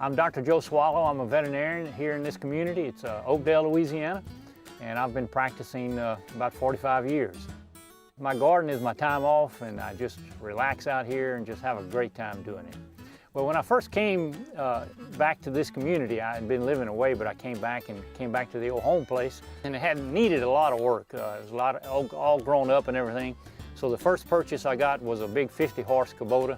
I'm Dr. Joe Soileau. I'm a veterinarian here in this community. It's Oakdale, Louisiana, and I've been practicing about 45 years. My garden is my time off, and I just relax out here and just have a great time doing it. Well, when I first came back to this community, I had been living away, but I came back to the old home place, and it had needed a lot of work. It was a lot of, all grown up and everything. So the first purchase I got was a big 50-horse Kubota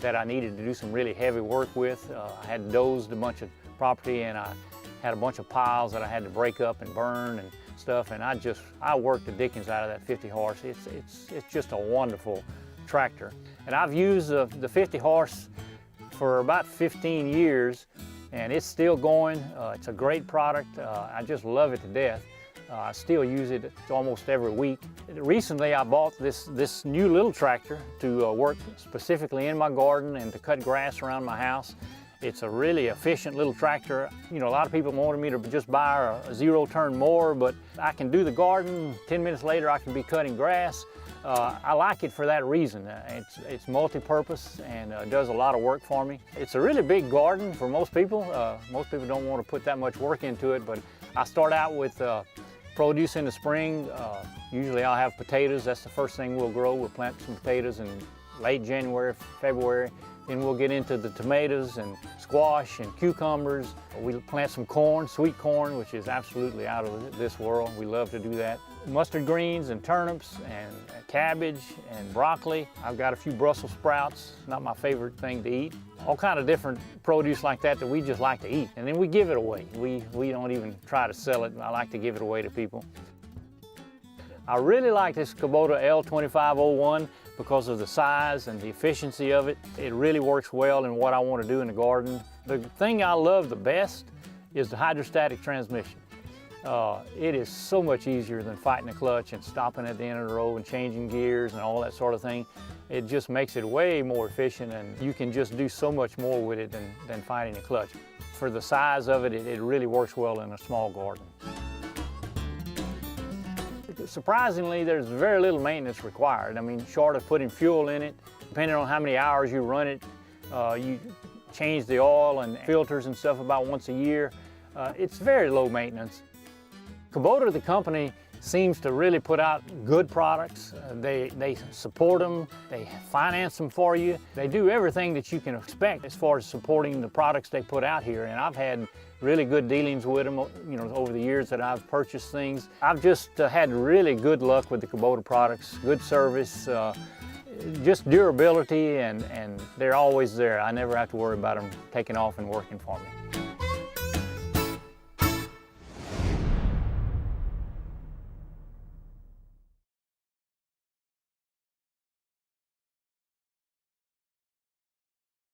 that I needed to do some really heavy work with. I had dozed a bunch of property, and I had a bunch of piles that I had to break up and burn and stuff, and I worked the dickens out of that 50-horse. It's just a wonderful tractor. And I've used the 50-horse for about 15 years, and it's still going. It's a great product. I just love it to death. I still use it almost every week. Recently I bought this new little tractor to work specifically in my garden and to cut grass around my house. It's a really efficient little tractor. You know, a lot of people wanted me to just buy a zero-turn mower, but I can do the garden. 10 minutes later I can be cutting grass. I like it for that reason. It's multi-purpose and does a lot of work for me. It's a really big garden for most people. Most people don't want to put that much work into it, but I start out with produce in the spring. Usually I'll have potatoes. That's the first thing we'll grow. We'll plant some potatoes in late January, February. Then we'll get into the tomatoes and squash and cucumbers. We'll plant some corn, sweet corn, which is absolutely out of this world. We love to do that. Mustard greens and turnips and cabbage and broccoli. I've got a few Brussels sprouts, not my favorite thing to eat. All kind of different produce like that we just like to eat. And then we give it away. We don't even try to sell it. I like to give it away to people. I really like this Kubota L2501 because of the size and the efficiency of it. It really works well in what I want to do in the garden. The thing I love the best is the hydrostatic transmission. It is so much easier than fighting a clutch and stopping at the end of the road and changing gears and all that sort of thing. It just makes it way more efficient, and you can just do so much more with it than fighting a clutch. For the size of it, it really works well in a small garden. Surprisingly, there's very little maintenance required. I mean, short of putting fuel in it, depending on how many hours you run it, you change the oil and filters and stuff about once a year. It's very low maintenance. Kubota, the company, seems to really put out good products. They support them, they finance them for you. They do everything that you can expect as far as supporting the products they put out here. And I've had really good dealings with them, you know, over the years that I've purchased things. I've just had really good luck with the Kubota products, good service, just durability, and they're always there. I never have to worry about them taking off and working for me.